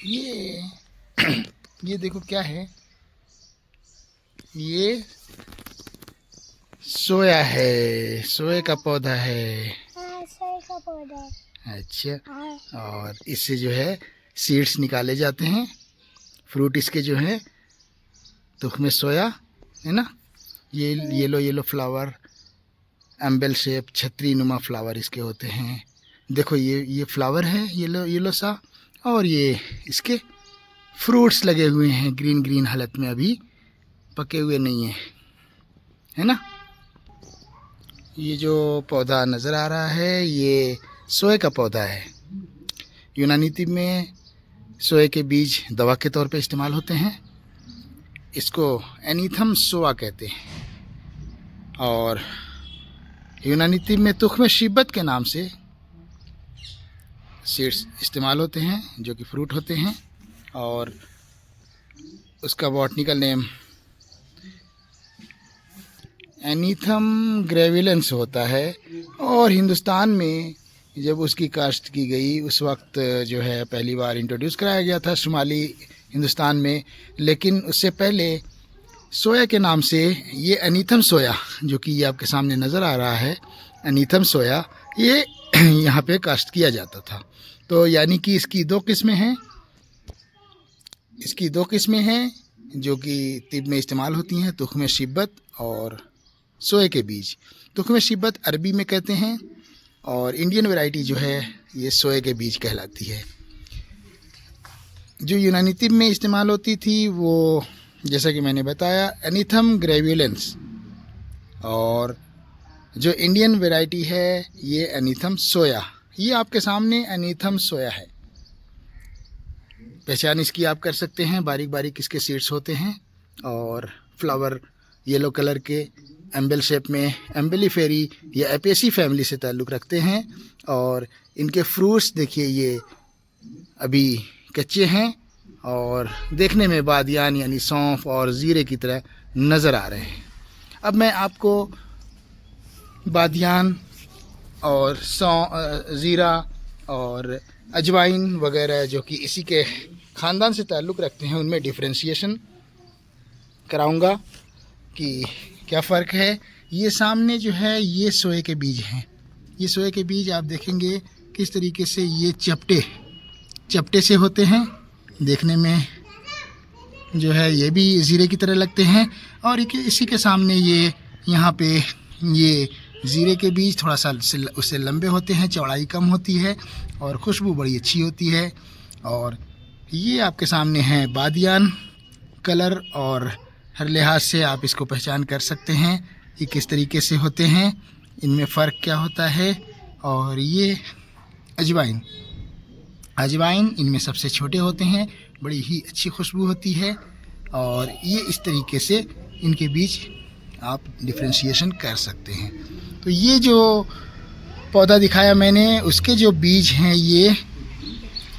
ये ये देखो क्या है, ये सोया है, सोए का पौधा है। हाँ, सोए का पौधा है। अच्छा, हाँ। और इससे जो है सीड्स निकाले जाते हैं, फ्रूट इसके जो है तुख सोया है ना। ये येलो येलो फ्लावर, एम्बल शेप, छतरी नुमा फ्लावर इसके होते हैं। देखो ये फ्लावर है येलो येलो सा, और ये इसके फ्रूट्स लगे हुए हैं ग्रीन ग्रीन हालत में, अभी पके हुए नहीं है, है ना। ये जो पौधा नज़र आ रहा है ये सोए का पौधा है। यूनानी तिब में सोए के बीज दवा के तौर पे इस्तेमाल होते हैं। इसको एनीथम सोआ कहते हैं, और यूनानी तिब में तुख्म शिब्बत के नाम से सीड्स इस्तेमाल होते हैं जो कि फ्रूट होते हैं, और उसका बॉटनिकल नेम एनीथम ग्रेविलेंस होता है। और हिंदुस्तान में जब उसकी काश्त की गई उस वक्त जो है पहली बार इंट्रोड्यूस कराया गया था शुमाली हिंदुस्तान में, लेकिन उससे पहले सोया के नाम से ये एनीथम सोया, जो कि ये आपके सामने नज़र आ रहा है, एनीथम सोया, ये यहाँ पे काश्त किया जाता था। तो यानी कि इसकी दो किस्में हैं, इसकी दो किस्में हैं जो कि तिब में इस्तेमाल होती हैं, तुख्म शिब्बत और सोए के बीज। तुख्म शिब्बत अरबी में कहते हैं, और इंडियन वैरायटी जो है ये सोए के बीज कहलाती है। जो यूनानी तिब में इस्तेमाल होती थी वो जैसा कि मैंने बताया एनीथम ग्रेविलेंस, और जो इंडियन वैरायटी है ये एनीथम सोया। ये आपके सामने एनीथम सोया है, पहचान इसकी आप कर सकते हैं, बारीक बारीक इसके सीड्स होते हैं, और फ्लावर येलो कलर के एम्बल शेप में, एम्बलीफेरी या एपेसी फैमिली से ताल्लुक़ रखते हैं। और इनके फ्रूट्स देखिए ये अभी कच्चे हैं और देखने में बादियान यानी सौंफ और ज़ीरे की तरह नज़र आ रहे हैं। अब मैं आपको बादियान और ज़ीरा और अजवाइन वगैरह जो कि इसी के ख़ानदान से ताल्लुक़ रखते हैं उनमें डिफ्रेंशिएशन कराऊंगा कि क्या फ़र्क है। ये सामने जो है ये सोए के बीज हैं। ये सोए के बीज आप देखेंगे किस तरीके से ये चपटे से होते हैं, देखने में जो है ये भी ज़ीरे की तरह लगते हैं। और इसी के सामने ये यहाँ पे ये ज़ीरे के बीज थोड़ा सा उससे लंबे होते हैं, चौड़ाई कम होती है और खुशबू बड़ी अच्छी होती है। और ये आपके सामने है बादियान। कलर और हर लिहाज से आप इसको पहचान कर सकते हैं ये किस तरीके से होते हैं, इनमें फ़र्क क्या होता है। और ये अजवाइन इनमें सबसे छोटे होते हैं, बड़ी ही अच्छी खुशबू होती है। और ये इस तरीके से इनके बीच आप डिफ्रेंशिएशन कर सकते हैं। तो ये जो पौधा दिखाया मैंने उसके जो बीज हैं ये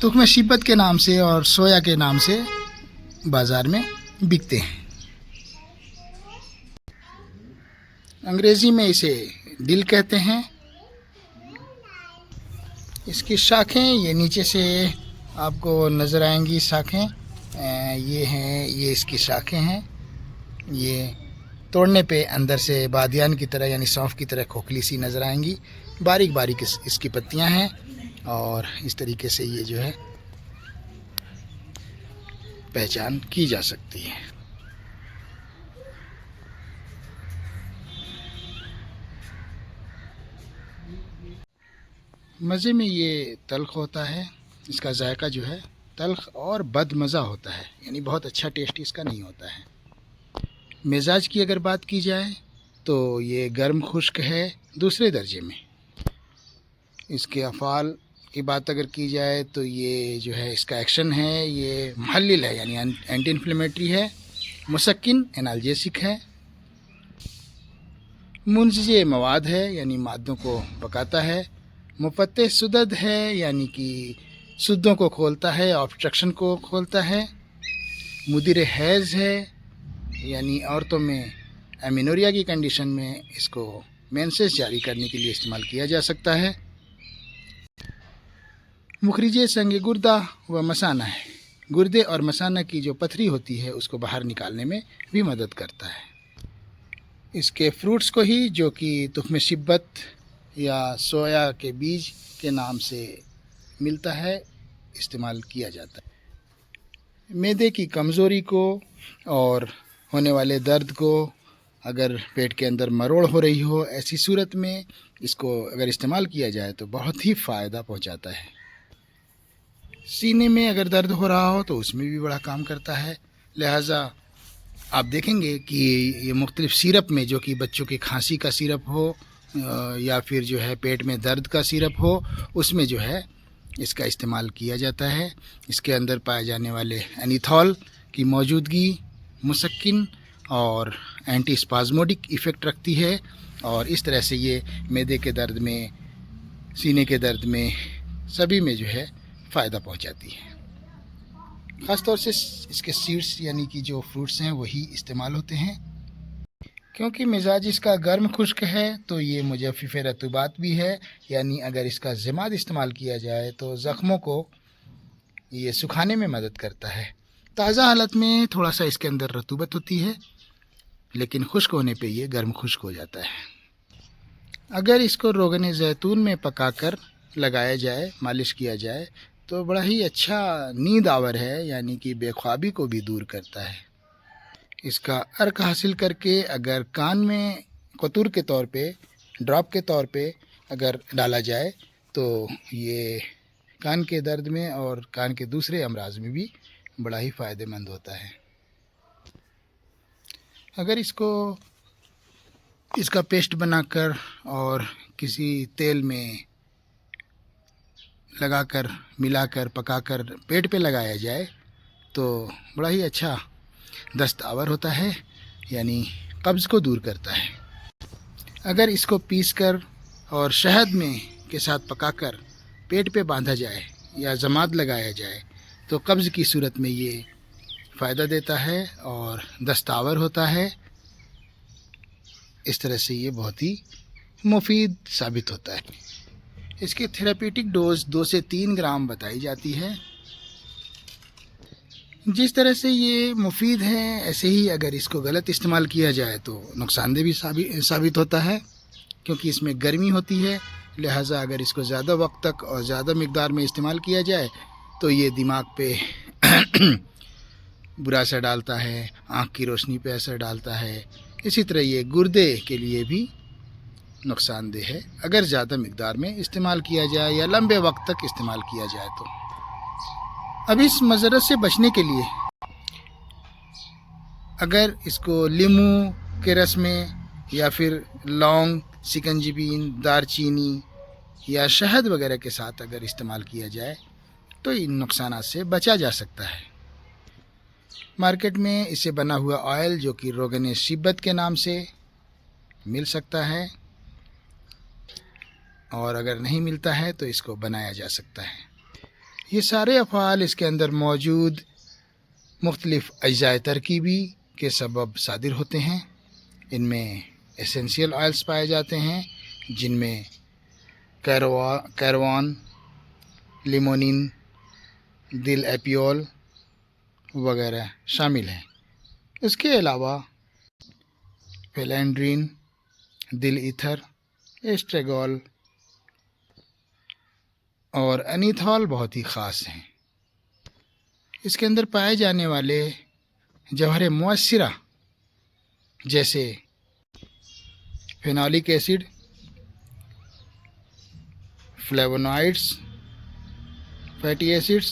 तुख्म शिब्बत के नाम से और सोया के नाम से बाज़ार में बिकते हैं। अंग्रेज़ी में इसे डिल कहते हैं। इसकी शाखें ये नीचे से आपको नज़र आएंगी, शाखें ये हैं, ये इसकी शाखें हैं। ये तोड़ने पे अंदर से बादियान की तरह यानी सौंफ की तरह खोखली सी नज़र आएंगी। बारीक बारीक इसकी पत्तियां हैं, और इस तरीके से ये जो है पहचान की जा सकती है। मज़े में ये तल्ख़ होता है, इसका जायका जो है तल्ख़ और बदमज़ा होता है, यानी बहुत अच्छा टेस्ट इसका नहीं होता है। मिजाज की अगर बात की जाए तो ये गर्म खुश्क है दूसरे दर्जे में। इसके अफ़ाल की बात अगर की जाए तो ये जो है इसका एक्शन है ये मुहल्लिल है यानी एंटी इन्फ्लेमेटरी है, मुसक्किन एनाल्जेसिक है, मुंज़िज़ मवाद है यानी मादों को पकाता है, मुफ़त्तिह सुदद है यानी कि सुद्दों को खोलता है, ऑब्स्ट्रक्शन को खोलता है, मुदिर हैज़ है यानी औरतों में एमिनोरिया की कंडीशन में इसको मेंसेस जारी करने के लिए इस्तेमाल किया जा सकता है। मुखरिज संग गुर्दा व मसाना है गुर्दे और मसाना की जो पथरी होती है उसको बाहर निकालने में भी मदद करता है। इसके फ्रूट्स को ही, जो कि तुख्म शिब्बत या सोया के बीज के नाम से मिलता है, इस्तेमाल किया जाता है। मैदे की कमज़ोरी को और होने वाले दर्द को, अगर पेट के अंदर मरोड़ हो रही हो, ऐसी सूरत में इसको अगर इस्तेमाल किया जाए तो बहुत ही फ़ायदा पहुंचाता है। सीने में अगर दर्द हो रहा हो तो उसमें भी बड़ा काम करता है। लिहाजा आप देखेंगे कि ये मुख्तलिफ़ सिरप में, जो कि बच्चों की खांसी का सिरप हो या फिर जो है पेट में दर्द का सिरप हो, उसमें जो है इसका इस्तेमाल किया जाता है। इसके अंदर पाए जाने वाले एनीथॉल की मौजूदगी मुसक्किन और एंटी स्पाज़मोडिक इफ़ेक्ट रखती है, और इस तरह से ये मैदे के दर्द में, सीने के दर्द में, सभी में जो है फ़ायदा पहुंचाती है। ख़ास तौर से इसके सीड्स यानी कि जो फ्रूट्स हैं वही इस्तेमाल होते हैं। क्योंकि मिजाज इसका गर्म खुश्क है तो ये मुजफ़्फ़िफ़ रतूबात भी है, यानी अगर इसका ज़माद इस्तेमाल किया जाए तो ज़ख्मों को ये सुखाने में मदद करता है। ताज़ा हालत में थोड़ा सा इसके अंदर रतूबत होती है, लेकिन खुश्क होने पे ये गर्म खुश्क हो जाता है। अगर इसको रोगन ज़ैतून में पकाकर लगाया जाए, मालिश किया जाए, तो बड़ा ही अच्छा नींद आवर है, यानी कि बेख्वाबी को भी दूर करता है। इसका अर्क हासिल करके अगर कान में कतूर के तौर पे, ड्रॉप के तौर पे अगर डाला जाए तो ये कान के दर्द में और कान के दूसरे अमराज में भी बड़ा ही फ़ायदेमंद होता है। अगर इसका पेस्ट बनाकर और किसी तेल में लगाकर, मिलाकर, पकाकर पेट पे लगाया जाए तो बड़ा ही अच्छा दस्तावर होता है, यानी कब्ज़ को दूर करता है। अगर इसको पीसकर और शहद में के साथ पकाकर पेट पे बांधा जाए या ज़माद लगाया जाए तो कब्ज़ की सूरत में ये फ़ायदा देता है और दस्तावर होता है। इस तरह से ये बहुत ही मुफीद साबित होता है। इसकी थेरेपेटिक डोज 2 से 3 ग्राम बताई जाती है। जिस तरह से ये मुफीद है, ऐसे ही अगर इसको गलत इस्तेमाल किया जाए तो नुकसानदेह भी साबित होता है, क्योंकि इसमें गर्मी होती है। लिहाजा अगर इसको ज़्यादा वक्त तक और ज़्यादा मिक़दार में इस्तेमाल किया जाए तो ये दिमाग पे बुरा असर डालता है, आँख की रोशनी पे असर डालता है। इसी तरह ये गुर्दे के लिए भी नुकसानदेह है अगर ज़्यादा मिक़दार में इस्तेमाल किया जाए या लंबे वक्त तक इस्तेमाल किया जाए तो। अब इस मज़रत से बचने के लिए अगर इसको लीमू के रस में या फिर लौंग, सिकंजीबीन, दारचीनी या शहद वगैरह के साथ अगर इस्तेमाल किया जाए तो इन नुकसानात से बचा जा सकता है। मार्केट में इसे बना हुआ ऑयल, जो कि रोगन शिब्बत के नाम से मिल सकता है, और अगर नहीं मिलता है तो इसको बनाया जा सकता है। ये सारे अफ़आल इसके अंदर मौजूद मुख्तलिफ़ अज्जाए तरकीबी के सबब सादिर होते हैं। इनमें एसेंशियल ऑयल्स पाए जाते हैं, जिनमें कैरवान, लिमोनिन, दिल एपियोल वगैरह शामिल हैं। इसके अलावा फेलेंड्रीन, दिल ईथर, एस्ट्रेगोल और एनीथॉल बहुत ही ख़ास हैं। इसके अंदर पाए जाने वाले जौहर मुअस्सिरा जैसे phenolic acid, flavonoids, fatty acids,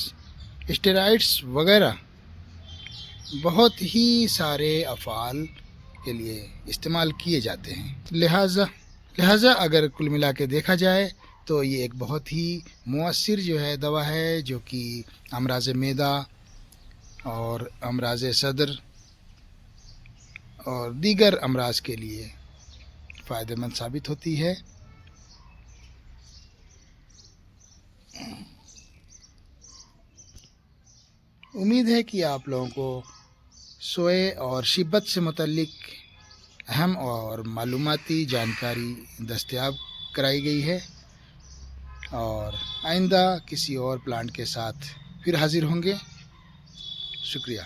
steroids वगैरह बहुत ही सारे अफ़आल के लिए इस्तेमाल किए जाते हैं। लिहाजा अगर कुल मिला के देखा जाए तो ये एक बहुत ही मुअस्सिर जो है दवा है, जो कि अमराज़ मैदा और अमराज़ सदर और दीगर अमराज के लिए फ़ायदेमंद साबित होती है। उम्मीद है कि आप लोगों को सोए और शिब्बत से मुतल्लिक अहम और मालूमाती जानकारी दस्तयाब कराई गई है, और आइंदा किसी और प्लांट के साथ फिर हाज़िर होंगे। शुक्रिया।